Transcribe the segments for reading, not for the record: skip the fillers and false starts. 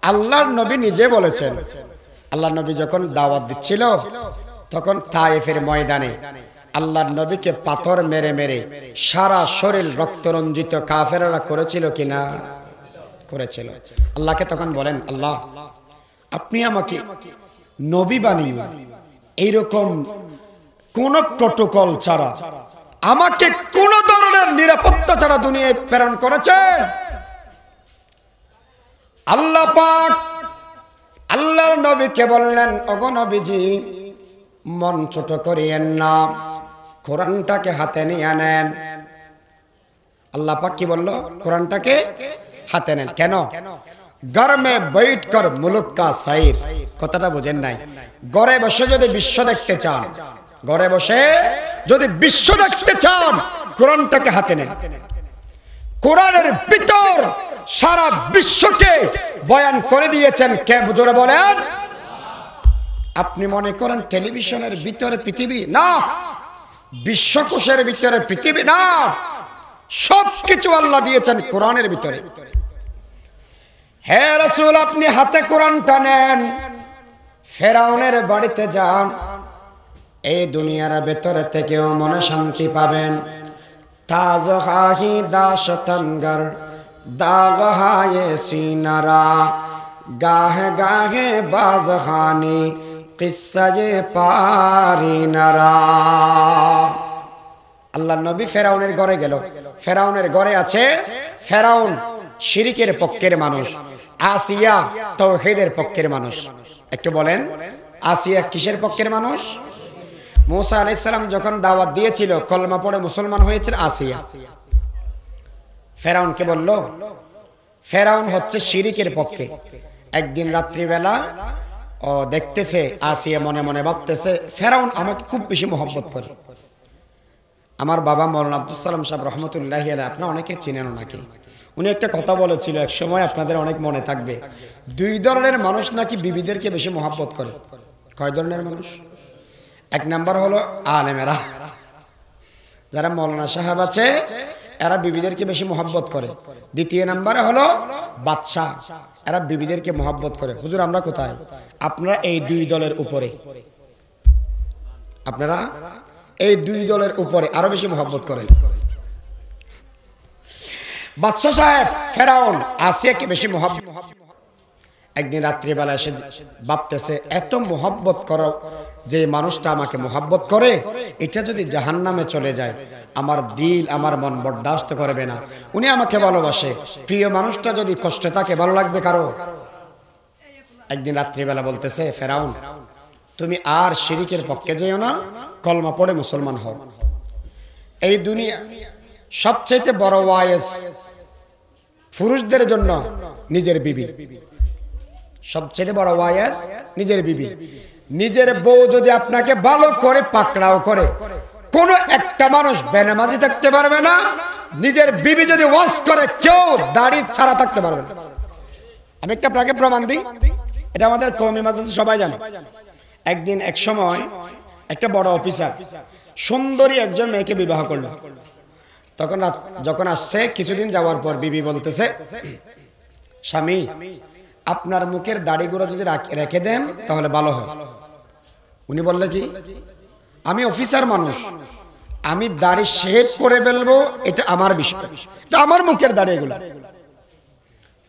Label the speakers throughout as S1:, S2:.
S1: আল্লাহর নবী নিজে বলেছেন, আল্লাহর নবী যখন দাওয়াত দিচ্ছিল তখন তায়েফের ময়দানে আল্লাহর নবীকে পাথর মেরে মেরে সারা শরীর রক্তরঞ্জিত কাফেররা করেছিল কিনা? করেছিল। আল্লাহকে তখন বলেন, আল্লাহ আপনি আমাকে নবী বানিয়ে এইরকম কোন প্রটোকল ছাড়া, আমাকে কোন ধরনের নিরাপত্তা ছাড়া দুনিয়ায় প্রেরণ করেছেন। আল্লাহ পাক আল্লাহর নবীকে বললেন, ওগো নবীজি মন ছোট করিয়েন না, কোরআনটাকে হাতে নিয়ে নেন। আল্লাহ পাক কি বলল? কোরআনটাকে হাতে নেন। কেন? ঘর মে বৈঠ কর মুলুক কা সাইর, কথাটা বুঝেন নাই? ঘরে বসে যদি বিশ্ব দেখতে চান, ঘরে বসে যদি বিশ্ব দেখতে চান, কোরআনটাকে হাতে নেন। কোরআনের ভিতর সারা বিশ্বকে বয়ান করে দিয়েছেন কে? জোরে বলেন। আপনি মনে করেন টেলিভিশনের ভিতরে পৃথিবী? না। বিশ্বকোষের ভিতরে পৃথিবী? না। সবকিছু আল্লাহ দিয়েছেন কোরআনের ভিতরে। হে রাসূল, আপনি হাতে কোরআনটা নেন, ফেরাউনের বাড়িতে যান, এই দুনিয়ার ভেতরে থেকেও মনে শান্তি পাবেন। তাজ হাহি দাশতনগর দাগ হায়ে সিনারা, গাহে গাহে বাজখানি কিসসায়ে পারিনারা। আল্লাহ নবী ফেরাউনের ঘরে গেল। ফেরাউনের ঘরে আছে, ফেরাউন শিরিকের পক্ষের মানুষ, আসিয়া তাওহীদের পক্ষের মানুষ। একটু বলেন, আসিয়া কিসের পক্ষের মানুষ? মুসা আলাইহিস সালাম যখন দাওয়াত দিয়েছিল, কলমা পড়ে মুসলমান হয়েছিল আসিয়া। ফেরাউনকে বলল, ফেরাউন হচ্ছে শিরিকের পক্ষে। একদিন রাত্রিবেলা ও দেখতেছে, আসিয়া মনে মনে ভাবতেছে, ফেরাউন আমাকে খুব বেশি মহব্বত করে। আমার বাবা মৌলানা আব্দুল সালাম সাহেব রহমতুল্লাহি আলাইহি, আপনারা অনেকে চিনেন ওনাকে। উনি একটা কথা বলেছিল এক সময়, আপনাদের অনেক মনে থাকবে। দুই ধরনের মানুষ নাকি বিবিদেরকে বেশি মহব্বত করে। কয় ধরনের মানুষ? এক নাম্বার হলো আলেমেরা, যারা মৌলানা সাহেব আছে, এরা বিবিদেরকে বেশি মহব্বত করে। দ্বিতীয় নাম্বারে হলো বাদশাহ, এরা বিবিদেরকে মহব্বত করে। হুজুর আমরা কোথায়? আপনারা এই দুই দলের উপরে, আপনারা এই দুই দলের উপরে আরো বেশি মহব্বত করেন। বাদশাহ সাহেব ফেরাউন আসিয়াকে বেশি মহব্বত। একদিন রাত্রিবেলা এসে ভাবতেছে, এত মহব্বত করো, যে মানুষটা আমাকে মহব্বত করে, এটা যদি জাহান্নামে চলে যায়, আমার দিল আমার মন বরদাস্ত করবে না। উনি আমাকে ভালোবাসে, প্রিয় মানুষটা যদি কষ্টে থাকে, ভালো লাগবে কারো? একদিন রাত্রিবেলা বলতেছে, ফেরাউন তুমি আর শিরিকের পক্ষে যেও না, কলমা পড়ে মুসলমান হও। এই দুনিয়া সবচেয়ে বড় ওয়াইজ পুরুষদের জন্য নিজের বিবি। সবচেয়ে বড় ওয়াইজ নিজের বিবি। নিজের বউ যদি আপনাকে ভালো করে পাকড়াও করে, কোন একটা মানুষ বেনামাজি থাকতে পারবে না। নিজের বিবি যদি ওয়াজ করে, কেউ দাড়ি ছাড়া থাকতে পারবে না। আমি একটা আপনাকে প্রমাণ দিই, এটা আমাদের কওমি মাদ্রাসা সবাই জানে। একদিন এক সময় একটা বড় অফিসার সুন্দরী একজন মেয়েকে বিবাহ করলো। তখন যখন আসছে, কিছুদিন যাওয়ার পর বিবি বলতেছে, স্বামী আপনার মুখের দাড়িগুলো যদি রেখে দেন তাহলে ভালো হয়। উনি বললে কি, আমি অফিসার মানুষ, আমি দাড়ি শেভ করে ফেলবো, এটা আমার বিষয়, এটা আমার মুখের দাড়ি। এগুলো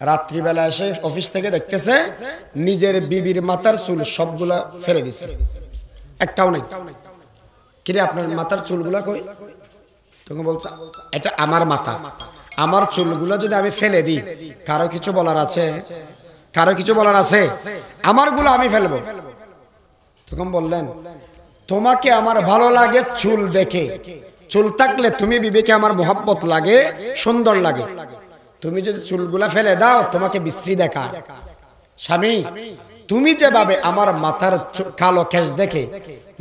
S1: রাত্রিবেলা এসে অফিস থেকে দেখতেছে, নিজের বিবির মাথার চুল সবগুলা ফেলে দিছে, একটাও নেই। কিরে আপনার মাথার চুলগুলা কই? তখন বলছে, এটা আমার মাথা, আমার চুলগুলো যদি আমি ফেলে দিই, কারো কিছু বলার আছে? কারো কিছু বলার আছে? আমারগুলো আমি ফেলবো। তখন বললেন, তোমাকে আমার ভালো লাগে চুল দেখে, চুল থাকলে তুমি বিবিকে আমার মোহাব্বত লাগে, সুন্দর লাগে। তুমি যদি চুলগুলা ফেলে দাও, তোমাকে বিশ্রী দেখায়। স্বামী তুমি যেভাবে আমার মাথার কালো কেশ দেখে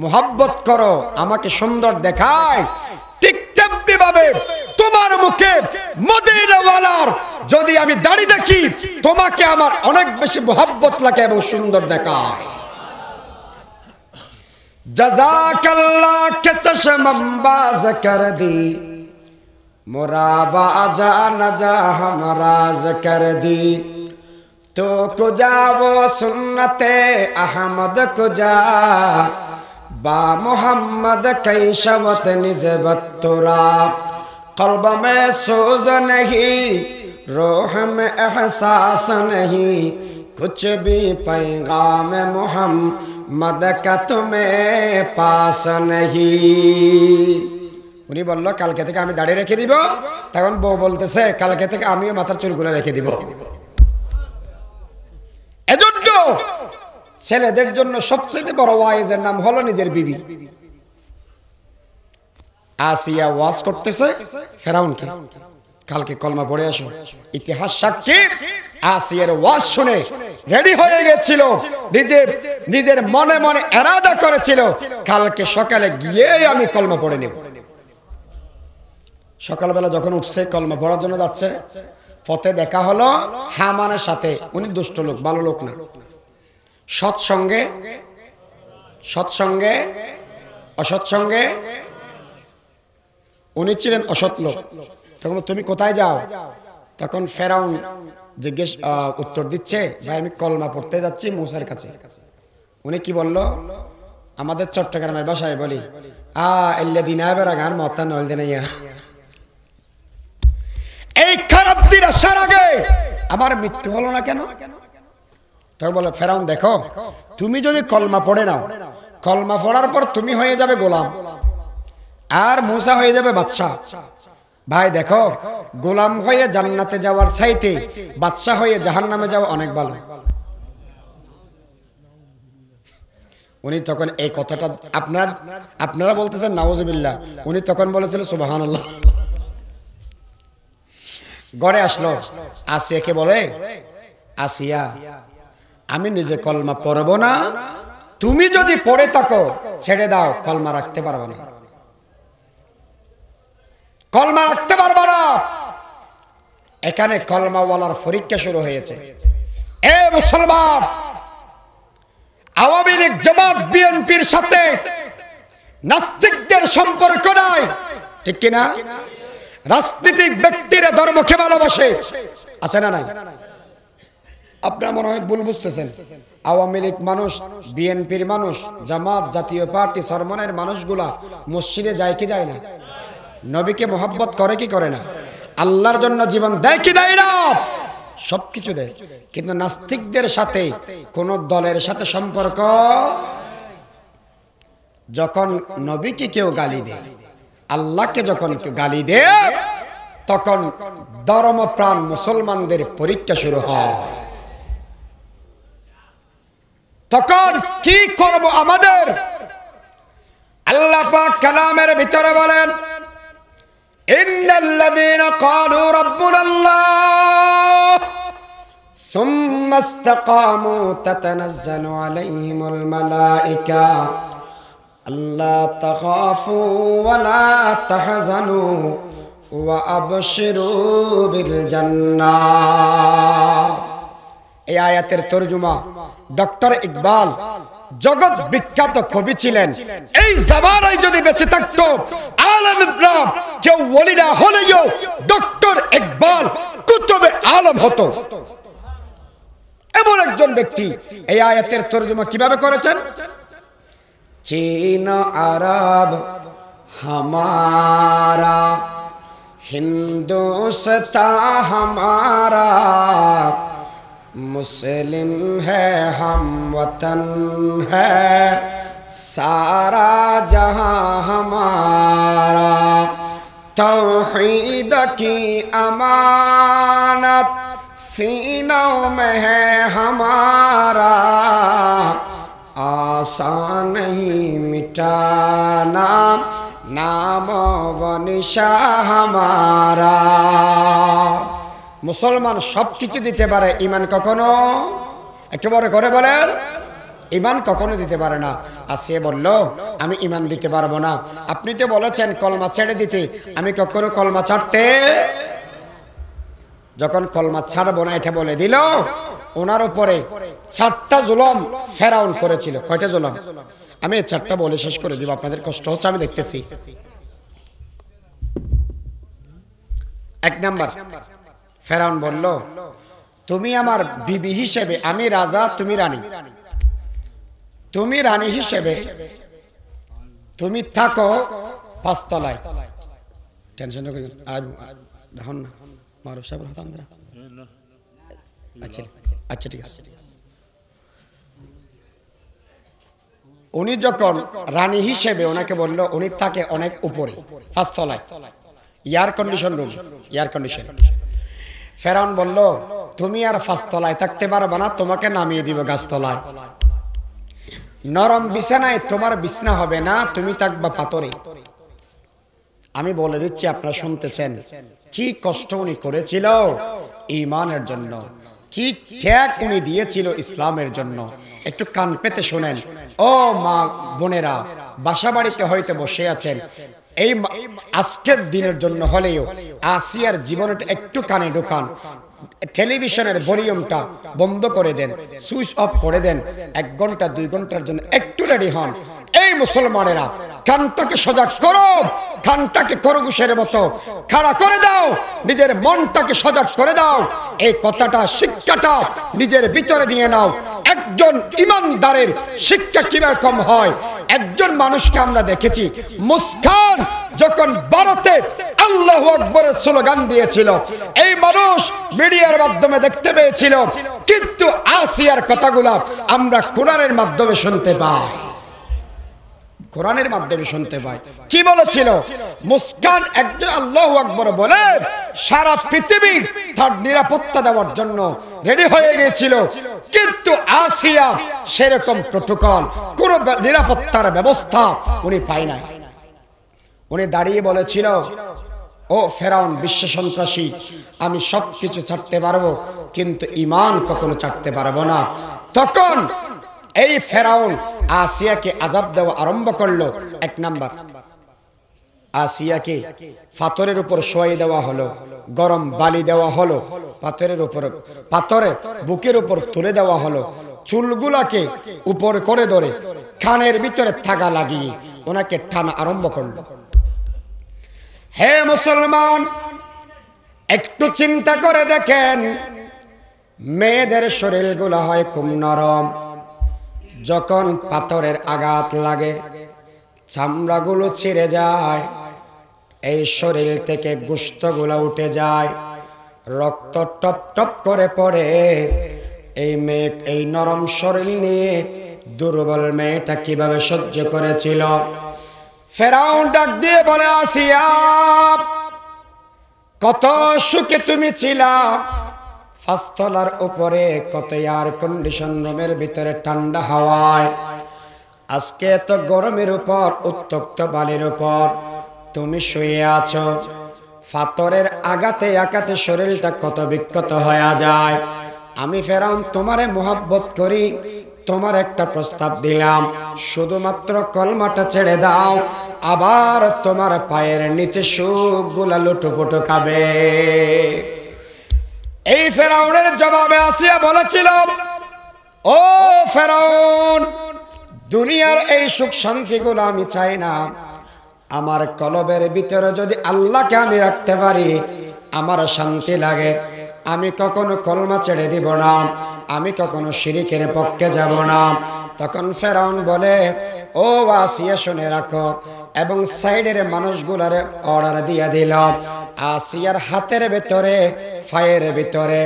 S1: মোহাব্বত করো, আমাকে সুন্দর দেখায়, ঠিক তেমনি ভাবে তোমার মুখে মদিনাওয়ালার যদি আমি দাড়ি দেখি, তোমাকে আমার অনেক বেশি মোহাব্বত লাগে এবং সুন্দর দেখায়। জাযাকাল্লাহ কে চশমম বাজ কর দি, মোরা বাজা না যা হামরাজ কর দি, तो कुजा वो सुन्नते अहमद कुजा बा मोहम्मद कैशवत निज़बत तुरा क़ल्ब में सोज नहीं रूह में एहसास नहीं कुछ भी पैगाम मोहम्मद का तुम्हें पास नहीं। উনি বলল কালকে থেকে আমি দাড়ি রেখে দিব, তখন বউ বলতেছে কালকে থেকে আমিও মাথার চুলগুলো রেখে দিব। এজন্য ছেলেদের জন্য সবচেয়ে বড় ওয়াইজের নাম হলো নিজের বিবি। আসিয়া ওয়াজ করতেছে ফেরাউনকে, কালকে কলমা পড়ে আসো। ইতিহাস সাক্ষী আসিয়ার ওয়াজ শুনে রেডি হয়ে গেছিল, নিজের মনে মনে ইরাদা করেছিল কালকে সকালে গিয়ে আমি কলমা পড়ে নেব। সকালবেলা যখন উঠছে কলমা পড়ার জন্য যাচ্ছে, পথে দেখা হলো হামানের সাথে। উনি দুষ্ট লোক, ভালো লোক না। সৎসঙ্গে অসৎসঙ্গে উনি ছিলেন অসৎ লোক। তখন তুমি কোথায় যাও? তখন ফেরাউন জিজ্ঞেস উত্তর দিচ্ছে, ভাই আমি কলমা পড়তে যাচ্ছি মুসার কাছে। উনি কি বলল? আমাদের চট্টগ্রামের ভাষায় বলি গান মতা নল দিনাইয়া, এই খারাপ দিন আসার আগে আমার মৃত্যু হলো না কেন? তখন বলে ফেরাউন দেখো, তুমি যদি কলমা পড়ে নাও, কলমা পড়ার পর তুমি হয়ে যাবে গোলাম আর মুসা হয়ে যাবে বাদশা। ভাই দেখো, গোলাম হয়ে জান্নাতে যাওয়ার চাইতে বাদশা হয়ে জাহান্নামে যাওয়া অনেক ভালো। উনি তখন এই কথাটা আপনারা বলতেছেন নাউজুবিল্লাহ, উনি তখন বলেছিলেন সুবহানাল্লাহ। ঘরে আসলো, আসিয়াকে বলে আসিয়া আমি নিজে কলমা পড়ব না, তুমি যদি পড়ে থাকো ছেড়ে দাও, কলমা রাখতে পারবে না, কলমা রাখতে পারবে না। এখানে কলমাওয়ালার পরীক্ষা শুরু হয়েছে। এ মুসলমান, আওয়ামী লীগ জামাত বিএনপির সাথে নাস্তিকদের সম্পর্ক নাই, ঠিক কিনা? রাজনীতিক ব্যক্তিরা ধর্মকে ভালোবাসে, আছে না নাই? আপনারা মনে হয় ভুল বুঝতেছেন। আওয়ামী লীগ মানুষ, বিএনপির মানুষ, জামাত, জাতীয় পার্টি, সরমনের মানুষগুলা মসজিদে যায় কি যায় না? নবীকে মোহাব্বত করে কি করে না? আল্লাহর জন্য জীবন দেয় কি দেয় না? সবকিছু দেয়। কিন্তু নাস্তিকদের সাথে কোন দলের সাথে সম্পর্ক। যখন নবীকে কেউ গালি দেয়, আল্লাহকে যখন কেউ গালি দেয়, তখন ধর্মপ্রাণ মুসলমানদের পরীক্ষা শুরু হয়। তখন কি করব আমাদের? আল্লাহ পাক কালামের ভিতরে বলেন, ইন্নাল্লাযীনা ক্বালু রাব্বুনাল্লাহ সুম্মা ইসতাকামু তাতানাজ্জালু আলাইহিমুল মালায়েকা আল্লা তাখাফু ওয়া লা তাহজানু ওয়া আবশিরু বিল জান্নাহ। এই আয়াতের তরজমা ডক্টর ইকবাল জগৎ বিখ্যাত কবি ছিলেন। এই জামানায় যদি বেঁচে থাকতো আলম ইব্রাহিম কেউ ওলি না হলেও ডক্টর ইকবাল কুতুবে আলম হতো। এমন একজন ব্যক্তি। এই আয়াতের তরজমা কিভাবে করেছেন? চীন আরব हमारा हिंदुस्तां हमारा मुस्लिम है हम वतन है सारा जहां हमारा तौहीद की अमानत सीनों में है हमारा आसान नहीं मिटाना नाम व निशा हमारा। मुसलमान सब किछु दिते पारे, ईमान कखनो एकटु बড় করে বলেন ईमान कखनो दिते पारे ना। আসিয়া বলল আমি ঈমান দিতে পারবো না। আপনি তো বলেছেন কলমা ছেড়ে দিতে, আমি কখনো কলমা ছাড়তে, যখন কলমা ছাড়বো না এটা বলে দিল, ওনার উপরে 4টা জুলুম ফেরাউন করেছিল। কয়টা জুলুম? আমি এই 4টা বলে শেষ করে দিব, আপনাদের কষ্ট হচ্ছে আমি দেখতেছি। 1 নাম্বার, ফেরাউন বলল তুমি আমার বিবি হিসেবে, আমি রাজা তুমি রানী, তুমি রানী হিসেবে তুমি থাকো 5 তলায়। টেনশন করেন হন না মারুফ সাহেব হতাম। আচ্ছা আচ্ছা ঠিক আছে। উনি যখন রানী হিসেবে ওনাকে বললো, উনি থাকে অনেক উপরে 5 তলায়, air condition room, air condition. ফেরাউন বলল তুমি আর 5 তলায় থাকতে পারবে না, তোমাকে নামিয়ে দিব গাছতলায়। নরম বিছানায় তোমার বিছনা হবে না, তুমি থাকবা পাথরে। আমি বলে দিচ্ছি, আপনারা শুনতেছেন কি কষ্ট উনি করেছিল ঈমানের জন্য, কি ত্যাগ উনি দিয়েছিল ইসলামের জন্য। একটু কান পেতে শুনেন ও মা বোনেরা, বাসা বাড়িতে হয়তো বসে আছেন, এই আজকের দিনের জন্য হলেও আসিয়ার জীবনটা একটু কানে ঢোকান। টেলিভিশনের ভলিউমটা বন্ধ করে দেন, সুইচ অফ করে দেন, 1 ঘন্টা 2 ঘন্টার জন্য একটু রেডি হন। এই মুসলমানেরা কানটাকে সজাগ করো, কানটাকে খরগোশের মতো খাড়া করে দাও, নিজের মনটাকে সজাগ করে দাও। এই কথাটা, শিক্ষাটা নিজের ভিতরে নিয়ে নাও। একজন ইমানদারের শিক্ষা কিরকম হয়? একজন মানুষকে আমরা দেখেছি, মুসকান যখন ভারতে আল্লাহু আকবরের স্লোগান দিয়েছিল, এই মানুষ মিডিয়ার মাধ্যমে দেখতে পেয়েছিল, কিন্তু আসিয়ার কথাগুলো আমরা কোরআনের মাধ্যমে শুনতে পাই, কোরআনের মাধ্যমে শুনতে পাই। কি বলেছিল মুসকান? একজন আল্লাহু আকবার বলে সারা পৃথিবী তার নিরাপত্তা দেওয়ার জন্য রেডি হয়ে গিয়েছিল, কিন্তু আসিয়া সেরকম প্রোটোকল, কোন নিরাপত্তার ব্যবস্থা উনি পায় না। উনি দাঁড়িয়ে বলেছিল, ও ফেরাউন বিশ্ব সন্ত্রাসী, আমি সবকিছু ছাড়তে পারবো কিন্তু ঈমান কখনো ছাড়তে পারবো না। তখন এই ফেরাউন আসিয়াকে আযাব দেওয়া আরম্ভ করলো। 1 নাম্বার, আসিয়াকে পাথরের উপর শোয়াই দেওয়া হলো, গরম বালি দেওয়া হলো, পাথরের উপর, পাথরে বুকের উপর তুলে দেওয়া হলো, চুলগুলাকে উপর করে ধরে কানের ভিতরে থাকা লাগিয়ে ওনাকে টানা আরম্ভ করলো। হে মুসলমান, একটু চিন্তা করে দেখেন, মেয়েদের শরীরগুলো হয় খুব নরম, যখন পাথরের আঘাত লাগে চামড়াগুলো ছিঁড়ে যায়, এই শরীর থেকে গোশতগুলো উঠে যায়, রক্ত টপ টপ করে পড়ে। এই মেয়ে, এই নরম শরীর নিয়ে দুর্বল মেয়েটা কিভাবে সহ্য করেছিল? ফেরাউন ডাক দিয়ে বলে, আসিয়া কত সুখে তুমি ছিলা, 5 তলার উপরে, কত এয়ার কন্ডিশন রুমের ভিতরে ঠান্ডা হাওয়ায়, আজকে এত গরমের উপর, উত্তপ্ত বালির উপর তুমি শুয়ে আছো, পাথরের আঘাতে আঘাতে শরীরটা কত বিক্ষত হয়ে যায়। আমি ফেরাউন তোমারে মোহাব্বত করি, তোমার একটা প্রস্তাব দিলাম, শুধুমাত্র কলমাটা ছেড়ে দাও, আবার তোমার পায়ের নিচে সুখগুলা লুটোপুটো খাবে। এই ফেরাউনের জবাবে আসিয়া বলেছিল, ও ফেরাউন, দুনিয়ার এই সুখ শান্তিগুলো আমি চাই না, আমার কলবের ভিতরে যদি আল্লাহকে আমি রাখতে পারি আমার শান্তি লাগে। আমি কখনো কলমা ছেড়ে দিব না, আমি কখনো শিরিকের পক্ষে যাব না। তখন ফেরাউন বলে, ও আসিয়া শুনে রাখো, এবং সাইডের মানুষগুলারে অর্ডার দিয়ে দিল, আসিয়ার হাতের ভেতরে, পায়ের ভিতরে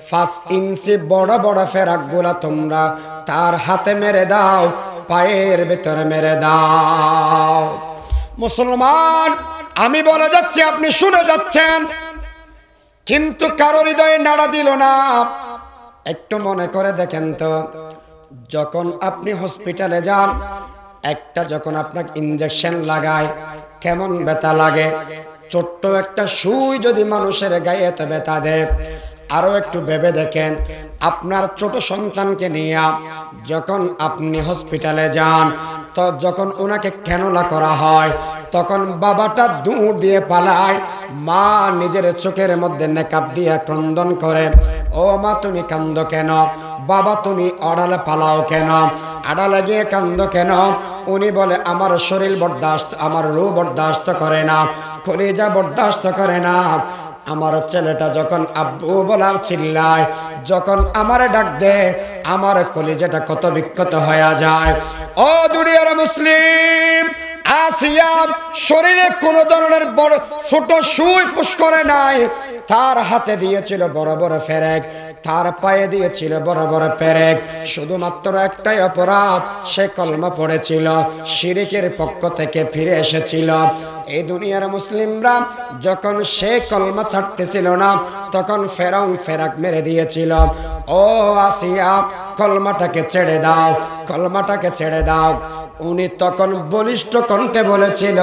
S1: 5 ইঞ্চি বড় বড় ফেরাকগুলা তোমরা তার হাতে মেরে দাও, পায়ের ভেতরে মেরে দাও। মুসলমান, আমি বলে যাচ্ছি, আপনি শুনে যাচ্ছেন, কিন্তু কারোর হৃদয়ে নাড়া দিল না। একটু মনে করে দেখেন তো, যখন আপনি হসপিটালে যান, একটা যখন আপনাকে ইনজেকশন লাগায় কেমন ব্যথা লাগে, ছোট্ট একটা সুই যদি মানুষের গায়ে এত ব্যথা দেয়, আরো একটু ভেবে দেখেন, আপনার ছোট সন্তানকে নিয়ে যখন আপনি হসপিটালে যান, তো যখন ওনাকে ক্যানুলা করা হয়, তখন বাবাটা দৌড় দিয়ে পালায়, মা নিজের চোখের মধ্যে নেকাব দিয়ে ক্রন্দন করে, ও মা তুমি কান্দো কেন? বাবা তুমি আড়ালে পালাও কেন? আড়ালে গিয়ে কান্দো কেন? উনি বলে, আমার শরীর বরদাস্ত, আমার রূহ বরদাস্ত করে না, কলিজা বরদাস্ত করে না, আমার ছেলেটা যখন আব্বু বলা চিল্লায়, যখন আমারে ডাক দে, আমার কলিজাটা কত বিক্ষত হয়ে যায়। ও দুনিয়ার মুসলিম, আসিয়া শরীরে কোনো ধরনের বড় ছোট সুই পুশ করে নাই। তার হাতে দিয়েছিল বড় বড় ফেরেক, তার পায়ে দিয়েছিল বড় বড় পেরেক। শুধুমাত্র একটাই অপরাধ, সে কলমা পড়েছিল, শিরিকের পক্ষ থেকে ফিরে এসেছিল। এই দুনিয়ার মুসলিমরা যখন সে কলমা ছাড়তেছিল না, তখন ফেরাউন ফেরাক মেরে দিয়েছিল। ও আসিয়া, কলমাটাকে ছেড়ে দাও, কলমাটাকে ছেড়ে দাও। উনি তখন বলিষ্ঠ কণ্ঠে বলেছিল,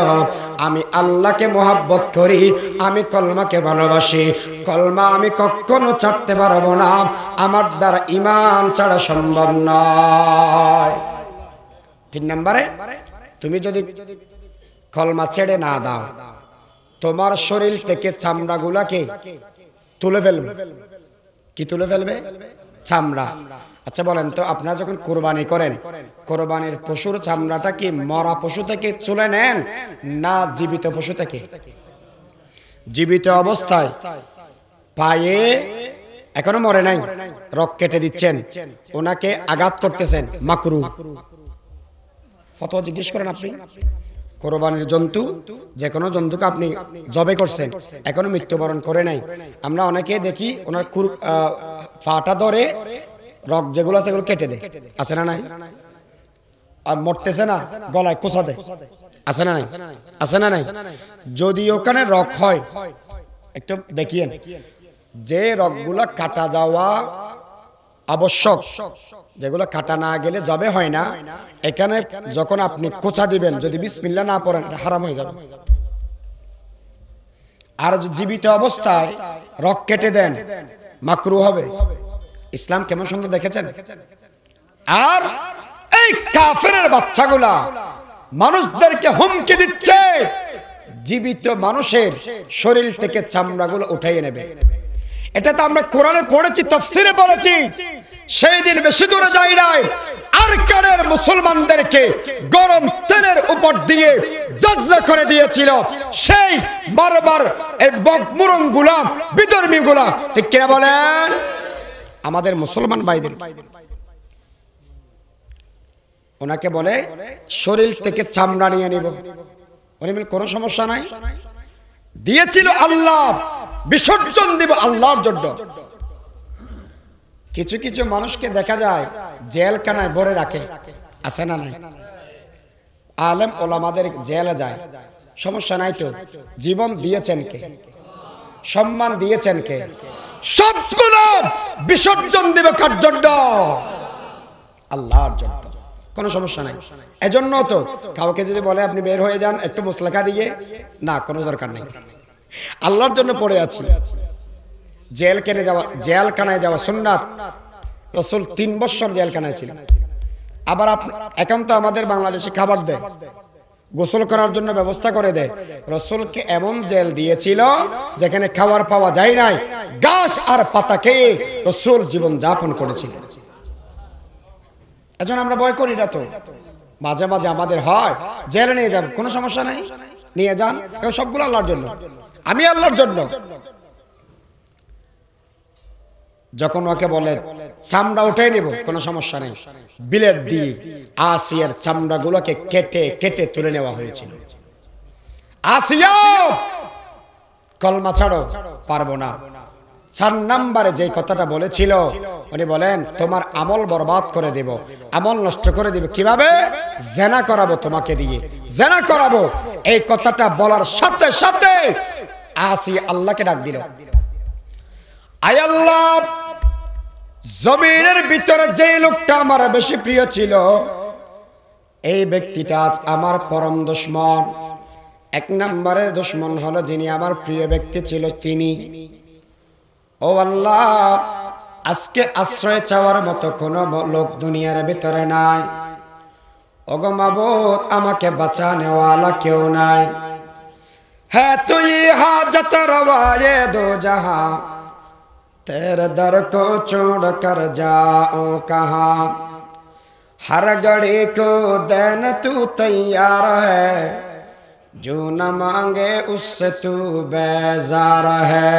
S1: আমি আল্লাহকে মোহাব্বত করি, আমি কলমাকে ভালোবাসি, কলমা আমি কখনো ছাড়তে পারবো না, আমার দ্বারা ঈমান ছাড়া সম্ভব নয়। 3 নম্বরে, তুমি যদি কলমা ছেড়ে না দাও, তোমার শরীর থেকে চামড়াগুলাকে তুলে ফেলবে। কি তুলে ফেলবে? চামড়া। আচ্ছা বলেন তো, আপনারা যখন কুরবানি করেন, কুরবানির পশুর চামড়াটা কি মরা পশু থেকে চুলে নেন না জীবিত পশু থেকে? জীবিত অবস্থায় পায়ে এখনো মরে নাই, রক কেটে দিচ্ছেন, ওনাকে আঘাত করতেছেন, মাকরু। ফতোয়া জিজ্ঞেস করেন আপনি। কোরবানির জন্তু, যে কোনো জন্তুকে আপনি জবে করছেন, এখনো মৃত্যুবরণ করে নাই, আমরা অনেকে দেখি ওনার ফাটা ধরে রক যেগুলো আছে এগুলো কেটে দেয়, আছে না নাই? আর মরতেছে না, গলায় কোঁচা দেয়, আছে না নাই? আছে না নাই? যদি ওখানে রক হয়, একটু দেখিয়েন, যে রকগুলা কাটা যাওয়া আবশ্যক, যেগুলো কাটা না গেলে জবে হয় না, এখানে যখন আপনি কোঁচা দিবেন, যদি বিসমিল্লাহ না পড়েন, হারাম হয়ে যাবে। আর জীবিত অবস্থায় রক কেটে দেন, মাকরু হবে। ইসলাম কেমন সুন্দর দেখেছেন। আর এই কাফেরের বাচ্চাগুলা মানুষদেরকে হুমকি দিচ্ছে, জীবিত মানুষের শরীর থেকে চামড়াগুলো উঠাইয়ে নেবে। এটা তো আমরা কোরআনে পড়েছি, তাফসীরে পড়েছি। সেই দিন বেশি দূরে যাই নাই, আরকানের মুসলমানদেরকে গরম তেলের উপর দিয়ে জাজরা করে দিয়েছিল সেই বারবার এই বকমুরংগুলা, বিধর্মীগুলা, ঠিক কিনা বলেন? আমাদের মুসলমান ভাইদের ওনাকে বলে শরীর থেকে চামড়া নিয়ে নিব, উনি বলে কোনো সমস্যা নাই, দিয়েছিল আল্লাহ, বিসর্জন দিব আল্লাহর জন্য। কিছু কিছু মানুষকে দেখা যায় জেলখানায় ভরে রাখে, আছে না নাই? আলেম ওলামাদের জেলে যায়, সমস্যা নাই তো, জীবন দিয়েছেন কে? সম্মান দিয়েছেন কে? সবগুলো বিসর্জন দিবে কার জন্য? আল্লাহর জন্য, কোনো সমস্যা নাই। এজন্য তো কাউকে যদি বলে আপনি বের হয়ে যান একটু মুসলেখা দিয়ে, না, কোনো দরকার নেই, আল্লাহর জন্য পড়ে আছি। জেলখানায় যাওয়া সুন্নাত। রাসূল 3 বছর জেলখানায় ছিলেন। আবার এখন তো আমাদের বাংলাদেশে খাবার দেয়, গোসল করার জন্য ব্যবস্থা করে দেয়। রাসূলকে এমন জেল দিয়েছিল যেখানে খাবার পাওয়া যায় নাই, ঘাস আর পাতা খেয়ে রাসূল জীবন যাপন করেছিলেন। এজন্য আমরা ভয় করি না তো, মাঝে মাঝে আমাদের হয় জেলে নিয়ে যাব, কোনো সমস্যা নাই, নিয়ে যান, সবগুলো আল্লাহর জন্য, আমি আল্লাহর জন্য। যখন ওকে বলে চামড়া উঠে নিব, কোনো সমস্যা নেই, বিলেট দিয়ে আসিয়ার চামড়াগুলোকে কেটে কেটে তুলে নেওয়া হয়েছিল। আসিয়া কলমা ছাড়ো, পারবো না। 4 নম্বরে যে কথাটা বলেছিল, উনি বলেন তোমার আমল বরবাদ করে দেব, আমল নষ্ট করে দেব। কিভাবে? জেনা করাবো তোমাকে দিয়ে, জেনা করাবো। এই কথাটা বলার সাথে সাথে আসিয়া আল্লাহকে ডাক দিল, আয় আল্লাহ, জমিনের ভিতরে যে লোকটা আমার বেশি প্রিয় ছিল, এই ব্যক্তিটা আজ আমার পরম দুশমন। 1 নম্বরের দুশমন হলো যিনি আমার প্রিয় ব্যক্তি ছিল, তিনি। ও আল্লাহ, আজকে আশ্রয় চাওয়ার মতো কোনো লোক দুনিয়ার ভিতরে নাই। ওগো মাবুদ, আমাকে বাঁচানেওয়ালা কেউ নাই। হ্যাঁ তুই হাজত রওয়ায়ে দো জাহাं, तेरे दर को छोड़ कर जाऊं कहां, हर घड़ी को देन तू तैयार है, जो न मांगे उससे तू बेजार है।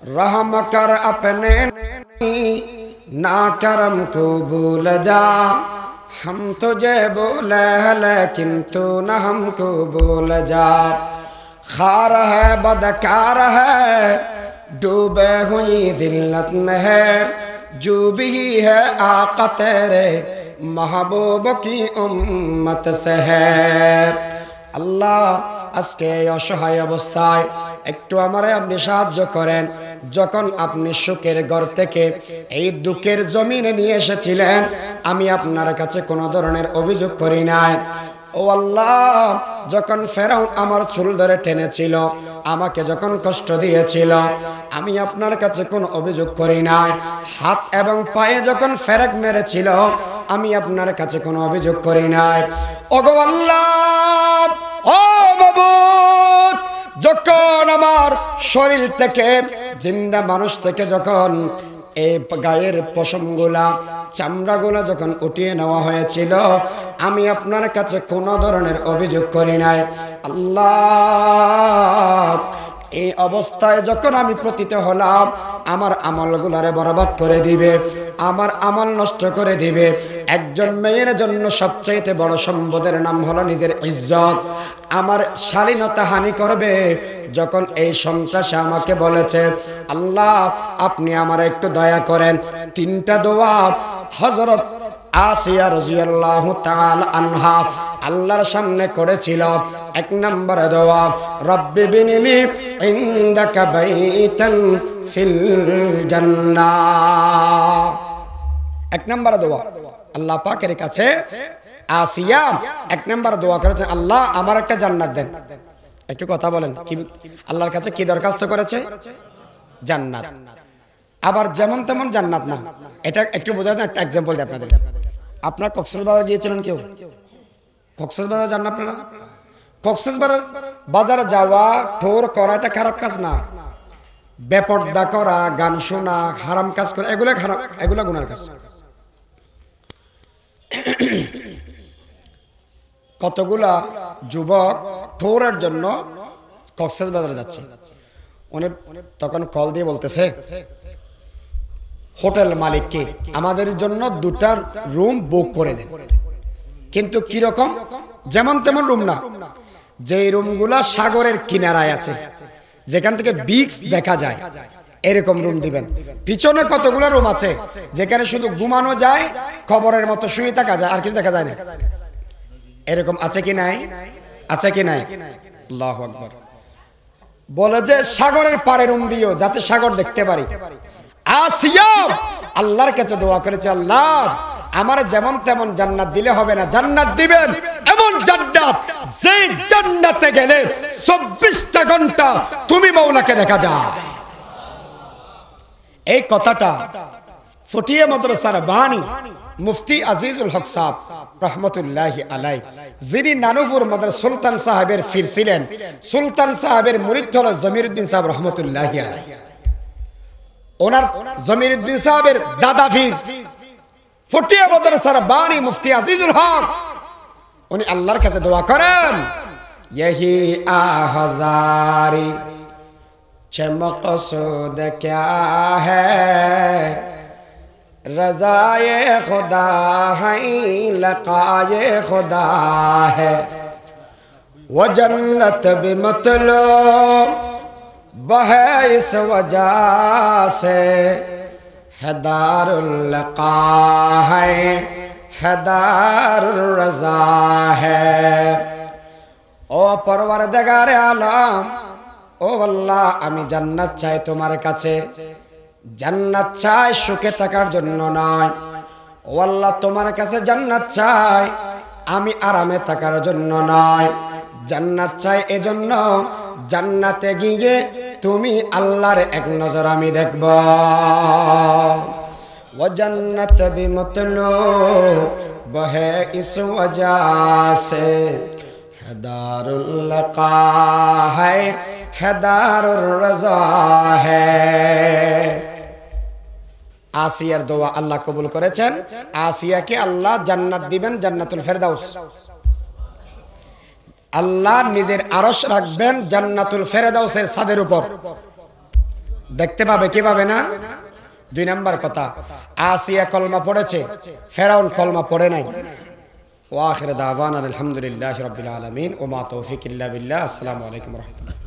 S1: रहम कर अपने ना करम को भूल जा, हम तुझे बोले लेकिन तू न हमको भूल जा। खार है बदकार है डूबे हुई दिल्लत में है, जो भी है आका तेरे महबूब की उम्मत से है। আল্লাহ আজকে এই অসহায় অবস্থায় একটু আমারে আপনি সাহায্য করেন। যখন আপনি সুখের ঘর থেকে এই দুঃখের জমিনে নিয়ে এসেছিলেন, আমি আপনার কাছে কোনো ধরনের অভিযোগ করি নাই। ও আল্লাহ, যখন ফেরাউন আমার চুল ধরে টেনেছিল, আমাকে যখন কষ্ট দিয়েছিল, আমি আপনার কাছে কোনো অভিযোগ করি নাই। হাত এবং পায়ে যখন ফেরেক মেরেছিল, আমি আপনার কাছে কোনো অভিযোগ করি নাই। ওগো আল্লাহ, ও মাবুদ, যখন আমার শরীর থেকে, জিন্দা মানুষ থেকে যখন এই গায়ের পশমগুলা, চামড়াগুলা যখন উঠিয়ে নেওয়া হয়েছিল, আমি আপনার কাছে কোনো ধরনের অভিযোগ করি নাই। আল্লাহ, এই অবস্থায় যখন আমি পতিত হলাম, আমার আমলগুলারে বরবাদ করে দিবে, আমার আমল নষ্ট করে দিবে। একজন মেয়ের জন্য সবচাইতে বড় সম্পদের নাম হলো নিজের ইজ্জত। আমার শালীনতা হানি করবে। যখন এই সন্ত্রাসী আমাকে বলেছে, আল্লাহ আপনি আমার একটু দয়া করেন, তিনটা দোয়া হযরত আসিয়া রাদিয়াল্লাহু তাআলা আনহা আল্লাহর সামনে করেছিল। এক নম্বর দোয়া, রব্বি বিনিলি ইনদাকা বাইতান ফিল জান্নাহ। এক নম্বর দোয়া আল্লাহ পাকের কাছে আসিয়া এক নম্বর দোয়া করেছে, আল্লাহ আমার একটা জান্নাত দেন। একটু কথা বলেন, কি আল্লাহর কাছে কি দরখাস্ত করেছে? জান্নাত। আবার যেমন তেমন জান্নাত না, এটা একটু বোঝা যায়। একটা এক্সাম্পল দিই আপনাদের। আপনারা কক্সবাজার গিয়েছিলেন কেউ? কক্সবাজার জান আপনারা? কক্সবাজার বাজারে যাওয়া, ঠোর করা এটা খারাপ কাজ না। বেপর্দা করা, গান শোনা, হারাম কাজ করা, এগুলা খারাপ, এগুলা গুনার কাজ। কতগুলা যুবক ঠোরের জন্য কক্সবাজারে যাচ্ছে। উনি তখন কল দিয়ে বলতেছে হোটেল মালিককে, আমাদের জন্য 2টা রুম বুক করে দেন। কিন্তু কি রকম? যেমন তেমন রুম না, যে রুমগুলা সাগরের কিনারায় আছে, যেখান থেকে বিচ দেখা যায়, এরকম রুম দিবেন। পিছনে কতগুলো রুম আছে যেখানে শুধু ঘুমানো যায়, খবরের মতো শুয়ে থাকা যায়, আর কিছু দেখা যায় না। এরকম আছে কি নাই? আছে কি নাই? আল্লাহু আকবার। বলে যে সাগরের পাড়ে রুম দিও, যাতে সাগর দেখতে পারি। আসিয়া আল্লাহর কাছে দোয়া করেছে, আল্লাহ আমার যেমন তেমন জান্নাত দিলে হবে না, জান্নাত দিবেন এমন জান্নাত, যে জান্নাতে গেলে 24টা ঘন্টা তুমি মাওলাকে দেখা যায়। এই কথাটা ফটিয়া মাদ্রাসার বাণী মুফতি আজিজুল হক সাহেব রহমতুল্লাহি আলাই, যিনি নানুপুর মাদ্রাসা সুলতান সাহেবের ফির ছিলেন, সুলতান সাহেবের মুরিদ হল জমিরউদ্দিন সাহেব রহমতুল্লাহি আলাই। ওনার জমিরউদ্দিন সাহেবের দাদা ফির ফটিয়া মাদ্রাসার বাণী মুফতি আজিজুল হক, উনি আল্লাহর কাছে দোয়া করেন, यही आहजारी मक़सूद क्या है, रज़ाए खुदा है लक़ाए खुदा है, वो जन्नत भी मतलब है इस वजह से, है दारुल लक़ा है दारुल रज़ा है। ও পরওয়ারদিগারে আলম, ও আল্লাহ আমি জান্নাত চাই তোমার কাছে, জান্নাত চাই সুখে থাকার জন্য নয়। ও আল্লাহ তোমার কাছে জান্নাত চাই আমি আরামে থাকার জন্য নয়, জান্নাত চাই এজন্য জান্নাতে গিয়ে তুমি আল্লাহর এক নজর আমি দেখব। ও জান্নাত বি মতলুব है इस वजह से, दारुल लक़ा है दारुल रज़ा है। আসিয়ার দোয়া আল্লাহ কবুল করেছেন। আসিয়াকে আল্লাহ জান্নাত দিবেন, জান্নাতুল ফেরদাউস। আল্লাহ নিজের আরশ রাখবেন জান্নাতুল ফেরদাউসের ছাদের উপর, দেখতে পাবে, কি পাবে না? 2 নাম্বার কথা, আসিয়া কলমা পড়েছে, ফেরাউন কলমা পড়ে নাই। ওয়া আখির দাওয়ানা আলহামদুলিল্লাহি রাব্বিল আলামিন ওয়া মা তাওফীক ইল্লা বিল্লাহ। আসসালামু আলাইকুম ওয়া রাহমাতুল্লাহ।